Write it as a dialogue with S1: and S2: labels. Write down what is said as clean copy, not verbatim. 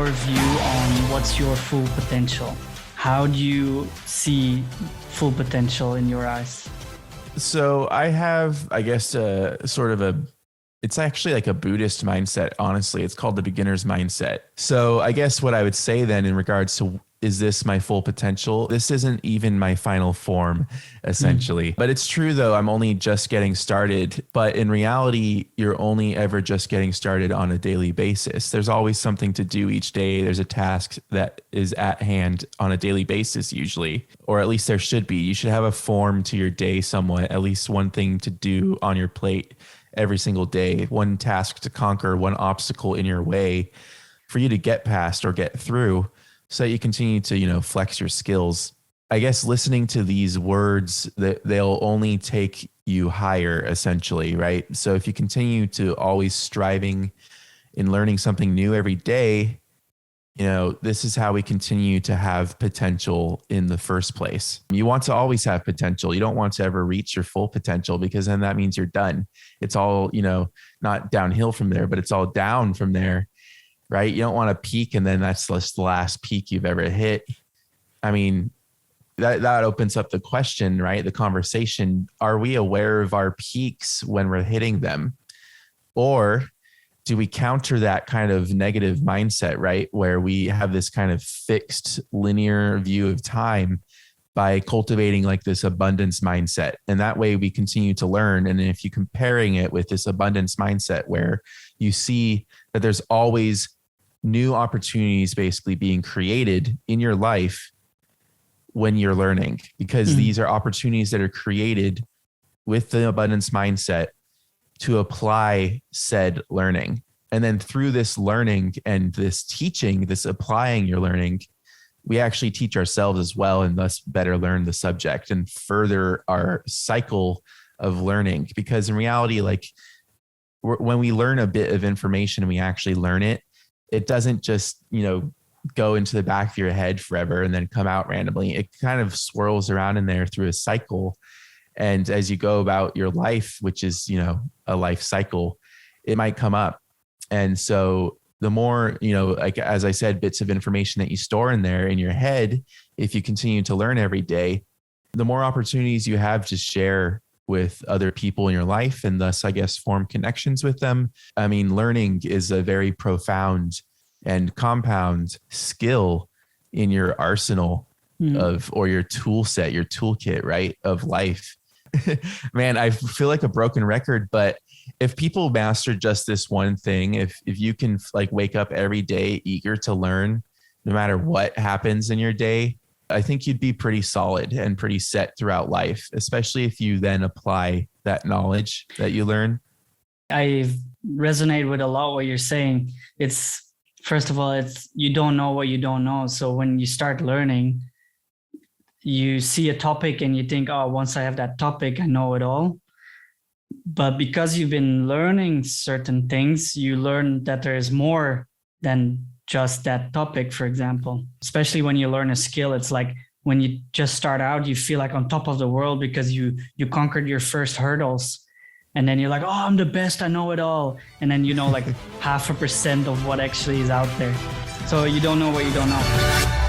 S1: your view on what's your full potential? How do you see full potential in your eyes?
S2: So I have, I guess, it's actually like a Buddhist mindset, honestly. It's called the beginner's mindset. So I guess what I would say then in regards to, is this my full potential? This isn't even my final form, essentially. But it's true, though, I'm only just getting started. But in reality, you're only ever just getting started on a daily basis. There's always something to do each day. There's a task that is at hand on a daily basis, usually, or at least there should be. You should have a form to your day somewhat, at least one thing to do on your plate every single day, one task to conquer, one obstacle in your way for you to get past or get through, so that you continue to, flex your skills. I guess listening to these words, that they'll only take you higher, essentially, right? So if you continue to always striving in learning something new every day, this is how we continue to have potential in the first place. You want to always have potential. You don't want to ever reach your full potential, because then that means you're done. It's all, not downhill from there, but it's all down from there, right? You don't want to peak and then that's the last peak you've ever hit. I mean, that opens up the question, right? The conversation. Are we aware of our peaks when we're hitting them? Or do we counter that kind of negative mindset, right? Where we have this kind of fixed linear view of time by cultivating like this abundance mindset. And that way we continue to learn. And if you're comparing it with this abundance mindset where you see that there's always new opportunities basically being created in your life when you're learning, because these are opportunities that are created with the abundance mindset to apply said learning. And then through this learning and this teaching, this applying your learning, we actually teach ourselves as well, and thus better learn the subject and further our cycle of learning. Because in reality, like when we learn a bit of information and we actually learn it, it doesn't just, go into the back of your head forever and then come out randomly. It kind of swirls around in there through a cycle. And as you go about your life, which is, a life cycle, it might come up. And so the more, like, as I said, bits of information that you store in there in your head, if you continue to learn every day, the more opportunities you have to share with other people in your life, and thus, I guess, form connections with them. I mean, learning is a very profound and compound skill in your arsenal or your tool set, your toolkit, right, of life. Man, I feel like a broken record, but if people master just this one thing, if you can like wake up every day eager to learn, no matter what happens in your day, I think you'd be pretty solid and pretty set throughout life, especially if you then apply that knowledge that you learn.
S1: I resonate with a lot what you're saying. First of all, you don't know what you don't know. So when you start learning, you see a topic and you think, oh, once I have that topic, I know it all. But because you've been learning certain things, you learn that there is more than just that topic, for example. Especially when you learn a skill, it's like when you just start out, you feel like on top of the world because you conquered your first hurdles. And then you're like, oh, I'm the best, I know it all. And then you know like 0.5% of what actually is out there. So you don't know what you don't know.